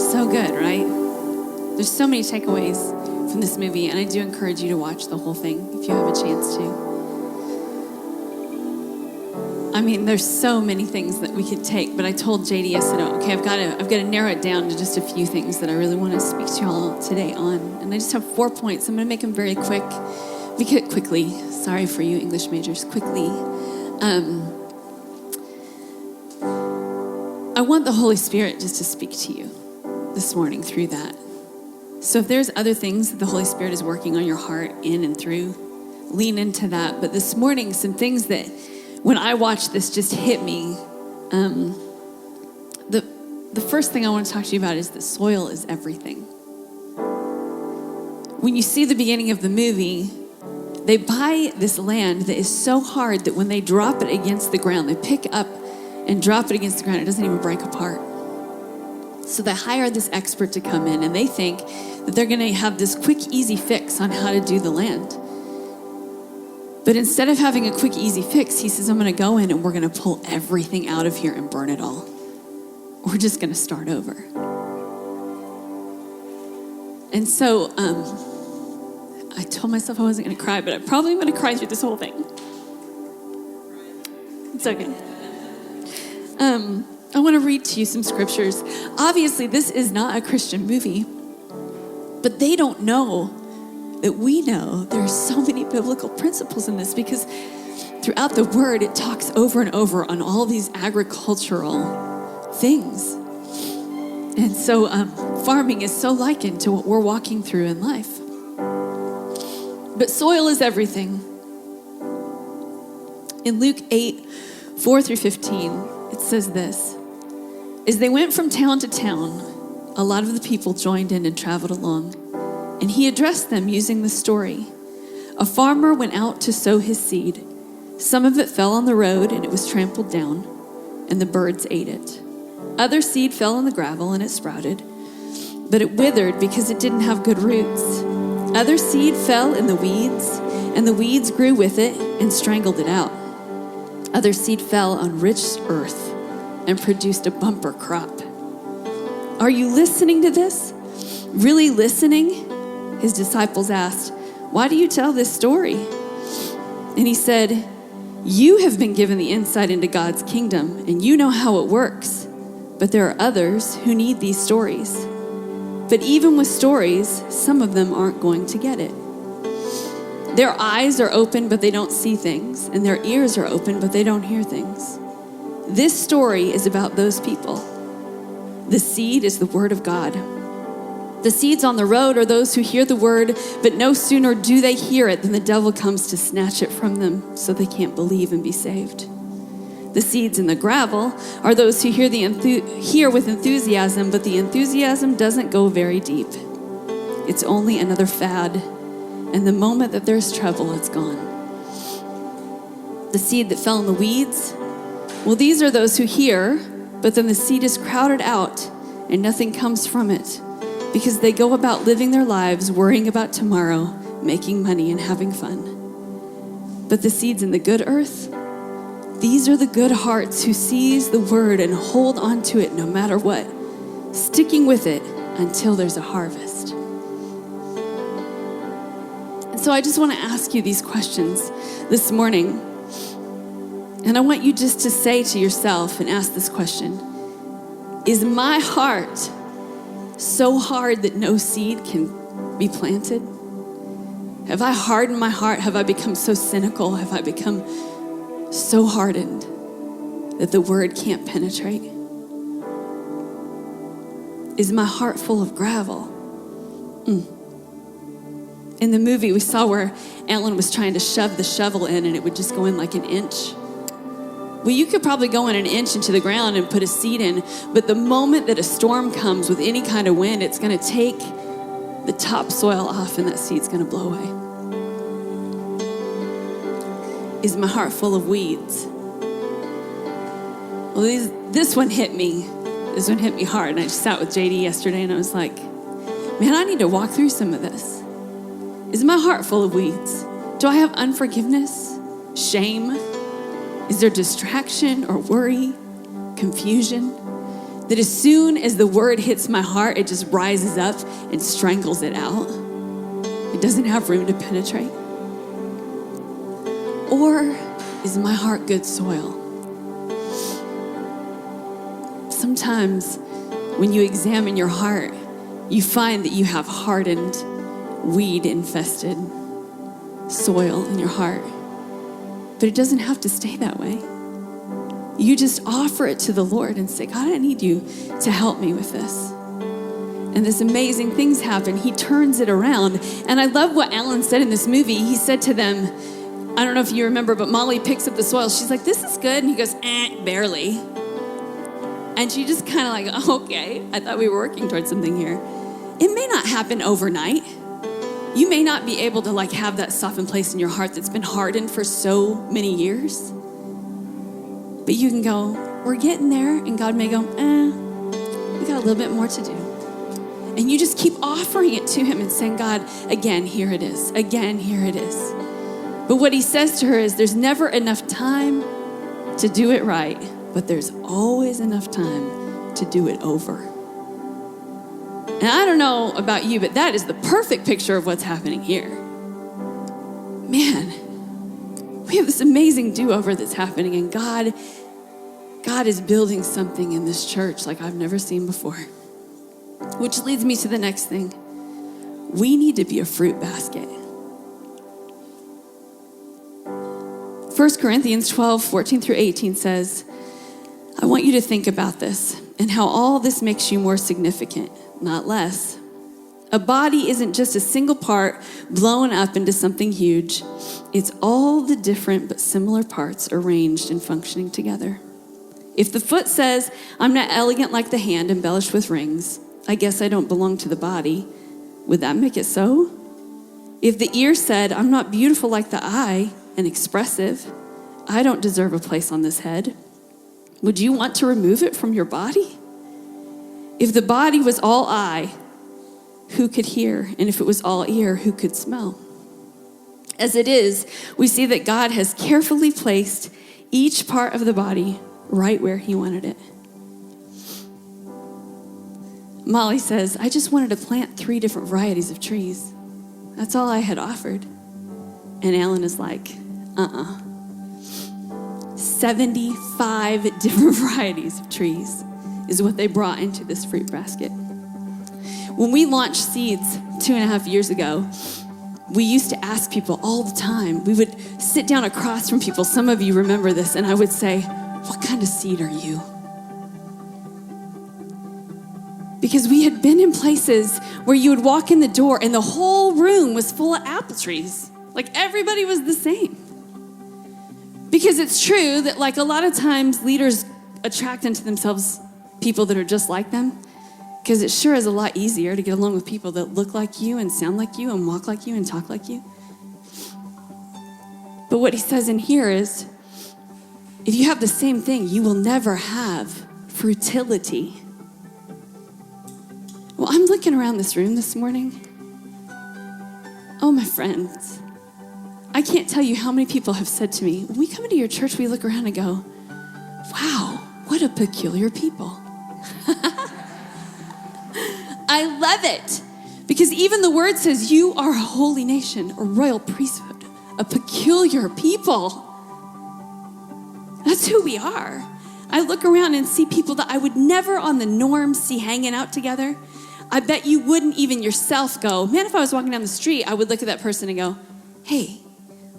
So good, right? There's so many takeaways from this movie, and I do encourage you to watch the whole thing if you have a chance to. I mean, there's so many things that we could take, but I told JD, I said, okay, I've got to narrow it down to just a few things that I really want to speak to you all today on. And I just have 4 points. I'm going to make them very quick. Quickly. Sorry for you English majors. Quickly. I want the Holy Spirit just to speak to you this morning through that. So if there's other things that the Holy Spirit is working on your heart in and through, lean into that. But this morning, some things that when I watched this just hit me. The first thing I want to talk to you about is that soil is everything. When you see the beginning of the movie, they buy this land that is so hard that when they drop it against the ground, they pick up and drop it against the ground, it doesn't even break apart. So they hire this expert to come in, and they think that they're going to have this quick, easy fix on how to do the land. But instead of having a quick, easy fix, he says, I'm going to go in and we're going to pull everything out of here and burn it all. We're just going to start over. And so I told myself I wasn't going to cry, but I'm probably going to cry through this whole thing. It's okay. I want to read to you some scriptures. Obviously, this is not a Christian movie, but they don't know that we know there are so many biblical principles in this, because throughout the word, it talks over and over on all these agricultural things. And so farming is so likened to what we're walking through in life. But soil is everything. In Luke 8:4-15, it says this: as they went from town to town, a lot of the people joined in and traveled along. And he addressed them using the story. A farmer went out to sow his seed. Some of it fell on the road and it was trampled down, and the birds ate it. Other seed fell on the gravel and it sprouted, but it withered because it didn't have good roots. Other seed fell in the weeds, and the weeds grew with it and strangled it out. Other seed fell on rich earth and produced a bumper crop. Are you listening to this? Really listening? His disciples asked, why do you tell this story? And he said, you have been given the insight into God's kingdom, and you know how it works. But there are others who need these stories. But even with stories, some of them aren't going to get it. Their eyes are open, but they don't see things. And their ears are open, but they don't hear things. This story is about those people. The seed is the word of God. The seeds on the road are those who hear the word, but no sooner do they hear it than the devil comes to snatch it from them so they can't believe and be saved. The seeds in the gravel are those who hear with enthusiasm, but the enthusiasm doesn't go very deep. It's only another fad, and the moment that there's trouble, it's gone. The seed that fell in the weeds, well, these are those who hear, but then the seed is crowded out and nothing comes from it, because they go about living their lives, worrying about tomorrow, making money and having fun. But the seeds in the good earth, these are the good hearts who seize the word and hold on to it no matter what, sticking with it until there's a harvest. And so I just want to ask you these questions this morning. And I want you just to say to yourself and ask this question: is my heart so hard that no seed can be planted? Have I hardened my heart? Have I become so cynical? Have I become so hardened that the word can't penetrate? Is my heart full of gravel? In the movie, we saw where Alan was trying to shove the shovel in and it would just go in like an inch. Well, you could probably go in an inch into the ground and put a seed in, but the moment that a storm comes with any kind of wind, it's going to take the topsoil off and that seed's going to blow away. Is my heart full of weeds? Well, this one hit me. This one hit me hard. And I just sat with JD yesterday and I was like, man, I need to walk through some of this. Is my heart full of weeds? Do I have unforgiveness, shame? Is there distraction or worry, confusion? that as soon as the word hits my heart, it just rises up and strangles it out. It doesn't have room to penetrate. Or is my heart good soil? Sometimes when you examine your heart, you find that you have hardened, weed-infested soil in your heart. But it doesn't have to stay that way. You just offer it to the Lord and say, God, I need you to help me with this. And this amazing things happen. He turns it around. And I love what Alan said in this movie. He said to them, I don't know if you remember, but Molly picks up the soil. She's like, this is good. And he goes, barely. And she just kind of like, okay, I thought we were working towards something here. It may not happen overnight. You may not be able to like have that softened place in your heart that's been hardened for so many years. But you can go, we're getting there. And God may go, we got a little bit more to do. And you just keep offering it to him and saying, God, again, here it is. Again, here it is. But what he says to her is there's never enough time to do it right, but there's always enough time to do it over. And I don't know about you, but that is the perfect picture of what's happening here. Man, we have this amazing do-over that's happening, and God is building something in this church like I've never seen before. Which leads me to the next thing. We need to be a fruit basket. 1 Corinthians 12, 14 through 18 says, I want you to think about this and how all this makes you more significant, not less. A body isn't just a single part blown up into something huge. It's all the different but similar parts arranged and functioning together. If the foot says, I'm not elegant like the hand embellished with rings, I guess I don't belong to the body, would that make it so? If the ear said, I'm not beautiful like the eye and expressive, I don't deserve a place on this head, would you want to remove it from your body? If the body was all eye, who could hear? And if it was all ear, who could smell? As it is, we see that God has carefully placed each part of the body right where he wanted it. Molly says, I just wanted to plant 3 different varieties of trees. That's all I had offered. And Alan is like, 75 different varieties of trees is what they brought into this fruit basket. When we launched Seeds 2.5 years ago, we used to ask people all the time. We would sit down across from people. Some of you remember this, and I would say, what kind of seed are you? Because we had been in places where you would walk in the door and the whole room was full of apple trees. Like everybody was the same. Because it's true that like a lot of times leaders attract into themselves people that are just like them. Because it sure is a lot easier to get along with people that look like you and sound like you and walk like you and talk like you. But what he says in here is, if you have the same thing, you will never have frutility. Well, I'm looking around this room this morning. Oh, my friends, I can't tell you how many people have said to me, when we come into your church, we look around and go, wow, what a peculiar people. I love it. Because even the word says you are a holy nation, a royal priesthood, a peculiar people. That's who we are. I look around and see people that I would never on the norm see hanging out together. I bet you wouldn't even yourself go, man, if I was walking down the street, I would look at that person and go, hey,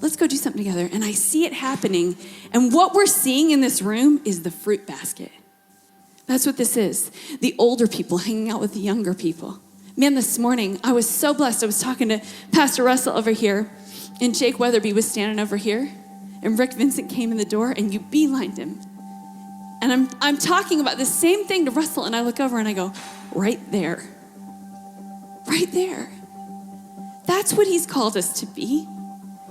let's go do something together. And I see it happening. And what we're seeing in this room is the fruit basket. That's what this is. The older people hanging out with the younger people. Man, this morning, I was so blessed. I was talking to Pastor Russell over here, and Jake Weatherby was standing over here, and Rick Vincent came in the door, and you beelined him. And I'm talking about the same thing to Russell, and I look over and I go, right there. Right there. That's what he's called us to be.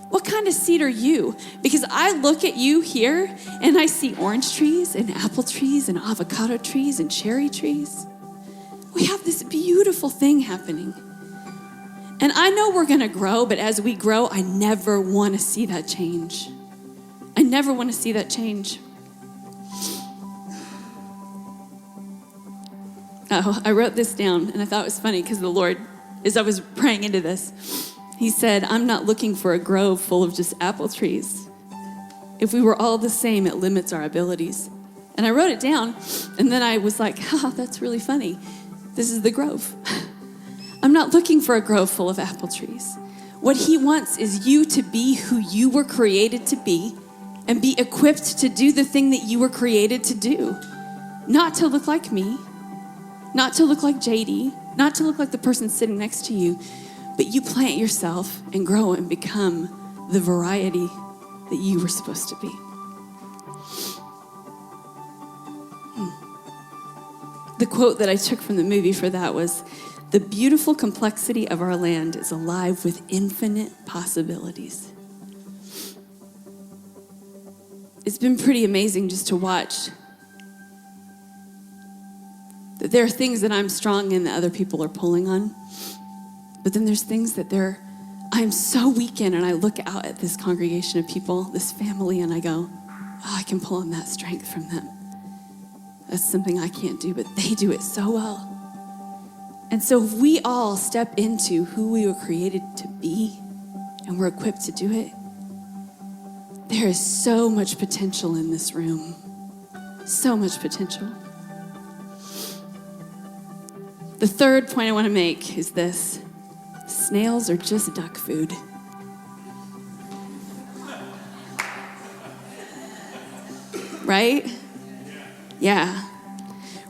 What kind of seed are you? Because I look at you here and I see orange trees and apple trees and avocado trees and cherry trees. We have this beautiful thing happening. And I know we're going to grow, but as we grow, I never want to see that change. I never want to see that change. Oh, I wrote this down, and I thought it was funny because the Lord, as I was praying into this, he said, I'm not looking for a grove full of just apple trees. If we were all the same, it limits our abilities. And I wrote it down, and then I was like, that's really funny. This is the grove. I'm not looking for a grove full of apple trees. What he wants is you to be who you were created to be and be equipped to do the thing that you were created to do. Not to look like me, not to look like JD, not to look like the person sitting next to you, but you plant yourself and grow and become the variety that you were supposed to be. The quote that I took from the movie for that was, "The beautiful complexity of our land is alive with infinite possibilities." It's been pretty amazing just to watch that there are things that I'm strong in that other people are pulling on. But then there's things that I'm so weak in, and I look out at this congregation of people, this family, and I go, I can pull on that strength from them. That's something I can't do, but they do it so well. And so if we all step into who we were created to be, and we're equipped to do it, there is so much potential in this room. So much potential. The third point I want to make is this. Snails are just duck food. Right? Yeah.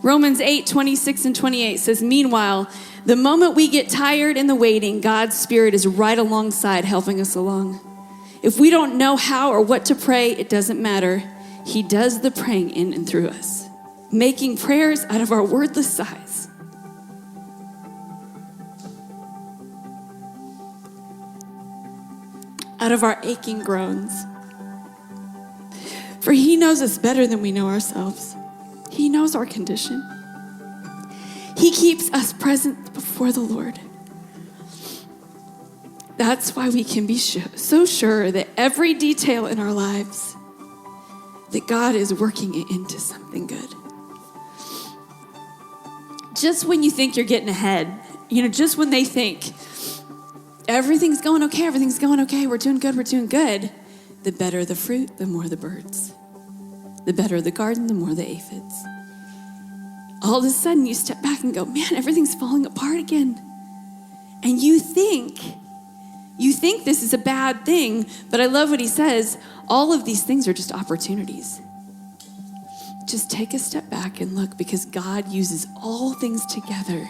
Romans 8:26 and 28 says, meanwhile, the moment we get tired in the waiting, God's Spirit is right alongside helping us along. If we don't know how or what to pray, it doesn't matter. He does the praying in and through us, making prayers out of our wordless sighs. Out of our aching groans. For he knows us better than we know ourselves. He knows our condition. He keeps us present before the Lord. That's why we can be so sure that every detail in our lives, that God is working it into something good. Just when you think you're getting ahead, just when they think, everything's going okay, we're doing good, the better the fruit, the more the birds. The better the garden, the more the aphids. All of a sudden you step back and go, man, everything's falling apart again. And you think this is a bad thing, but I love what he says, all of these things are just opportunities. Just take a step back and look, because God uses all things together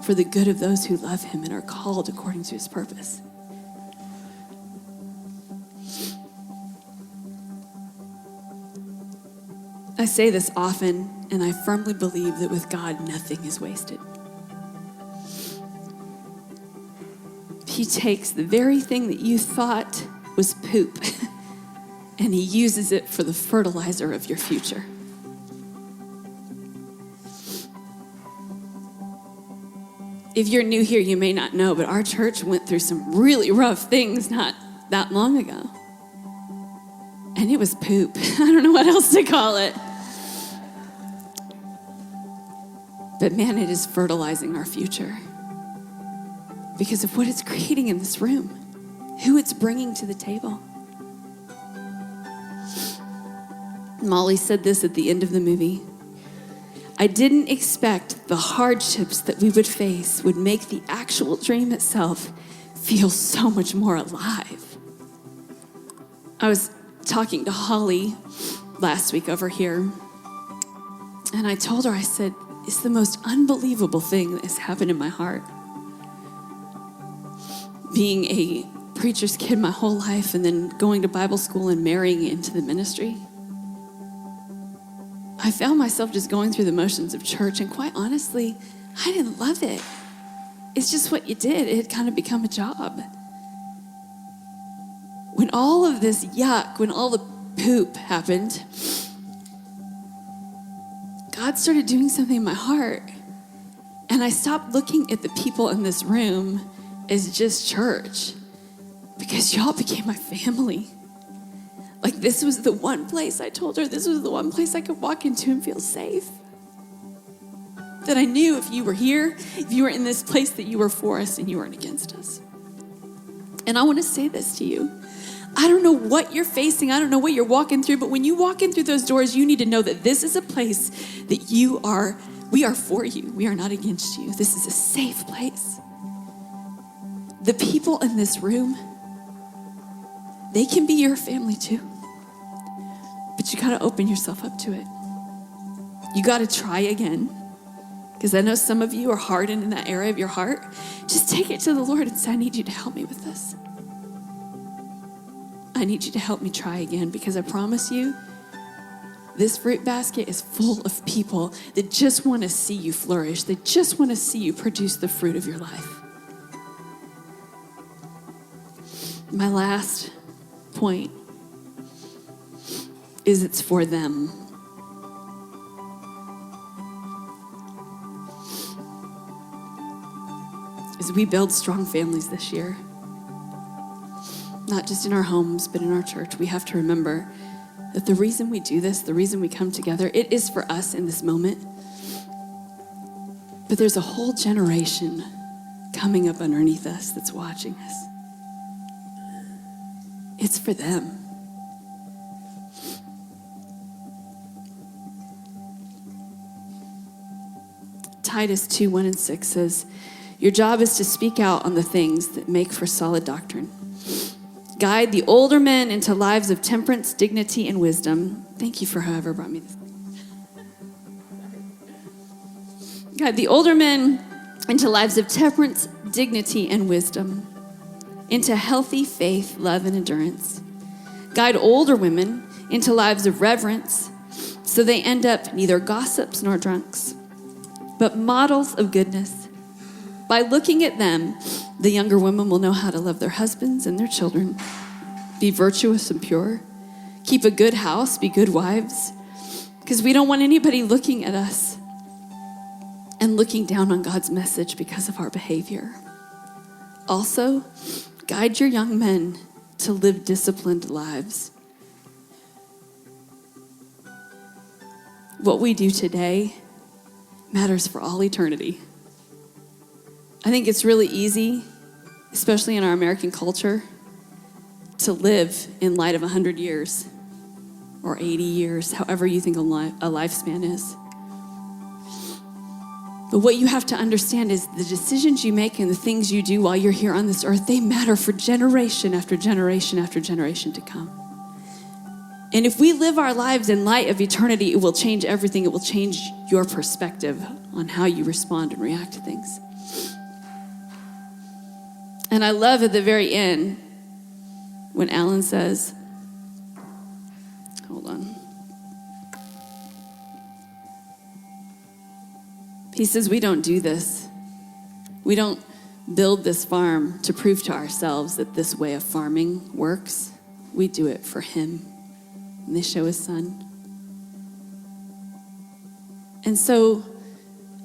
for the good of those who love him and are called according to his purpose. I say this often, and I firmly believe that with God, nothing is wasted. He takes the very thing that you thought was poop, and he uses it for the fertilizer of your future. If you're new here, you may not know, but our church went through some really rough things not that long ago. And it was poop. I don't know what else to call it. But man, it is fertilizing our future because of what it's creating in this room, who it's bringing to the table. Molly said this at the end of the movie. I didn't expect the hardships that we would face would make the actual dream itself feel so much more alive. I was talking to Holly last week over here, and I told her, I said, it's the most unbelievable thing that has happened in my heart. Being a preacher's kid my whole life and then going to Bible school and marrying into the ministry. I found myself just going through the motions of church, and quite honestly, I didn't love it. It's just what you did. It had kind of become a job. When all of this yuck, when all the poop happened, God started doing something in my heart. And I stopped looking at the people in this room as just church, because y'all became my family. Like, this was the one place, I told her, this was the one place I could walk into and feel safe. that I knew if you were here, if you were in this place, that you were for us and you weren't against us. And I want to say this to you. I don't know what you're facing. I don't know what you're walking through, but when you walk in through those doors, you need to know that this is a place that we are for you. We are not against you. This is a safe place. The people in this room, they can be your family too. But you got to open yourself up to it. You got to try again. Because I know some of you are hardened in that area of your heart. Just take it to the Lord and say, I need you to help me with this. I need you to help me try again, because I promise you, this fruit basket is full of people that just want to see you flourish. They just want to see you produce the fruit of your life. My last point is it's for them. As we build strong families this year, not just in our homes, but in our church, we have to remember that the reason we do this, the reason we come together, it is for us in this moment. But there's a whole generation coming up underneath us that's watching us. It's for them. Titus 2:1-6 says, your job is to speak out on the things that make for solid doctrine. Guide the older men into lives of temperance, dignity, and wisdom. Thank you for whoever brought me this. Guide the older men into lives of temperance, dignity, and wisdom. Into healthy faith, love, and endurance. Guide older women into lives of reverence, so they end up neither gossips nor drunks, but models of goodness. By looking at them, the younger women will know how to love their husbands and their children, be virtuous and pure, keep a good house, be good wives, because we don't want anybody looking at us and looking down on God's message because of our behavior. Also, guide your young men to live disciplined lives. What we do today matters for all eternity. I think it's really easy, especially in our American culture, to live in light of 100 years or 80 years, however you think a lifespan is. But what you have to understand is the decisions you make and the things you do while you're here on this earth, they matter for generation after generation after generation to come. And if we live our lives in light of eternity, it will change everything. It will change your perspective on how you respond and react to things. And I love at the very end when Alan says, hold on. He says, we don't do this. We don't build this farm to prove to ourselves that this way of farming works. We do it for him. And they show his son. And so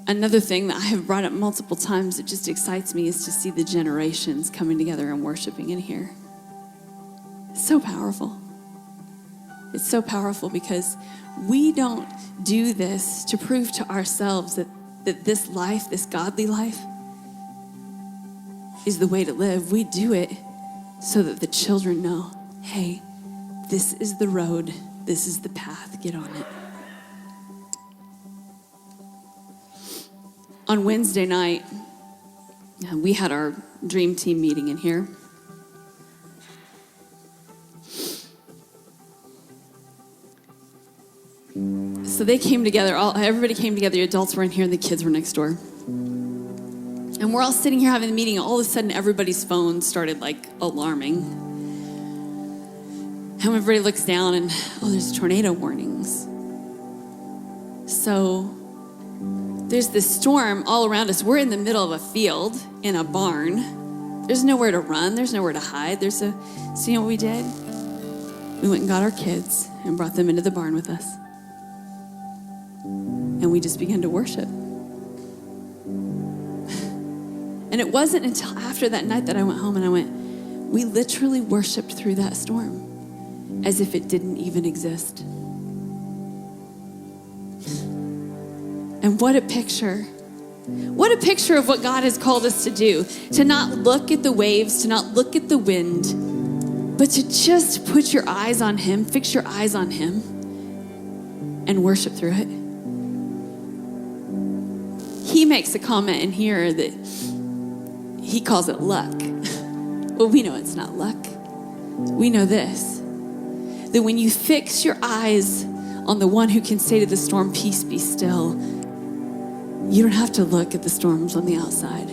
another thing that I have brought up multiple times that just excites me is to see the generations coming together and worshiping in here. It's so powerful. It's so powerful because we don't do this to prove to ourselves that this life, this godly life, is the way to live. We do it so that the children know, hey, this is the road, this is the path, get on it. On Wednesday night, we had our dream team meeting in here. So they came together, everybody came together, the adults were in here and the kids were next door. And we're all sitting here having a meeting, and all of a sudden everybody's phones started alarming. And everybody looks down and, there's tornado warnings. So there's this storm all around us. We're in the middle of a field in a barn. There's nowhere to run. There's nowhere to hide. So you know what we did? We went and got our kids and brought them into the barn with us. And we just began to worship. And it wasn't until after that night that I went home and I went, we literally worshiped through that storm as if it didn't even exist. And what a picture. What a picture of what God has called us to do. To not look at the waves, to not look at the wind, but to just put your eyes on him, fix your eyes on him, and worship through it. He makes a comment in here that he calls it luck. Well, we know it's not luck. We know this, that when you fix your eyes on the one who can say to the storm, peace, be still, you don't have to look at the storms on the outside.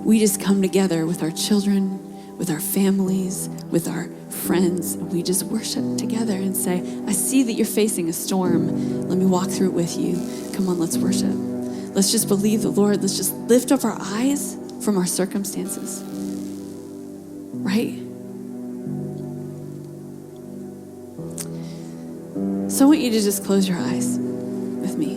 We just come together with our children, with our families, with our friends, and we just worship together and say, I see that you're facing a storm. Let me walk through it with you. Come on, let's worship. Let's just believe the Lord. Let's just lift up our eyes from our circumstances. Right? So I want you to just close your eyes with me.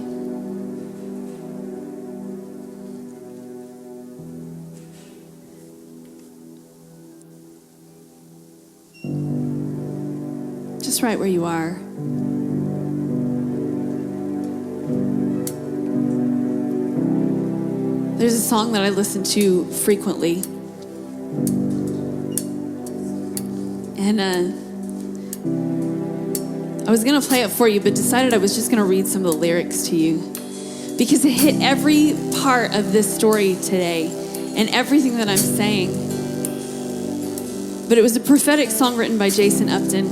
Just right where you are. There's a song that I listen to frequently. And I was going to play it for you, but decided I was just going to read some of the lyrics to you because it hit every part of this story today and everything that I'm saying. But it was a prophetic song written by Jason Upton.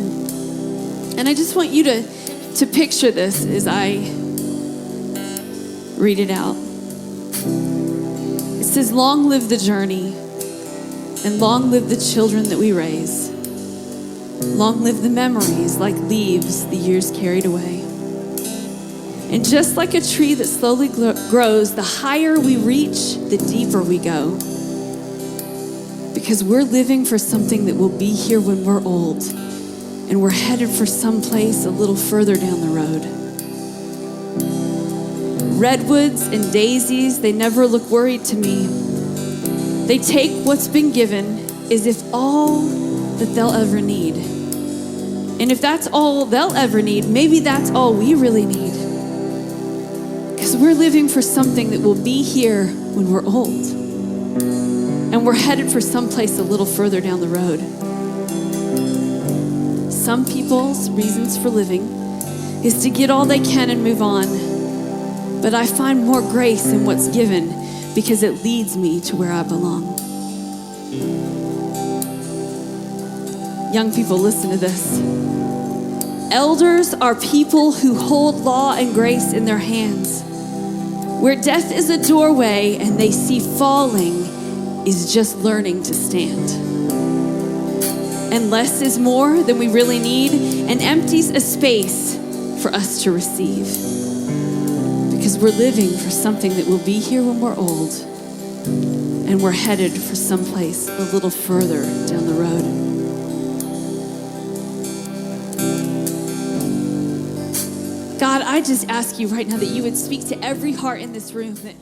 And I just want you to picture this as I read it out. It says, long live the journey, and long live the children that we raise. Long live the memories like leaves the years carried away. And just like a tree that slowly grows, the higher we reach, the deeper we go. Because we're living for something that will be here when we're old. And we're headed for someplace a little further down the road. Redwoods and daisies, they never look worried to me. They take what's been given as if all that they'll ever need. And if that's all they'll ever need, maybe that's all we really need. Because we're living for something that will be here when we're old. And we're headed for someplace a little further down the road. Some people's reasons for living is to get all they can and move on. But I find more grace in what's given because it leads me to where I belong. Young people, listen to this. Elders are people who hold law and grace in their hands. Where death is a doorway and they see falling is just learning to stand. And less is more than we really need and empties a space for us to receive. Because we're living for something that will be here when we're old. And we're headed for someplace a little further down the road. God, I just ask you right now that you would speak to every heart in this room, that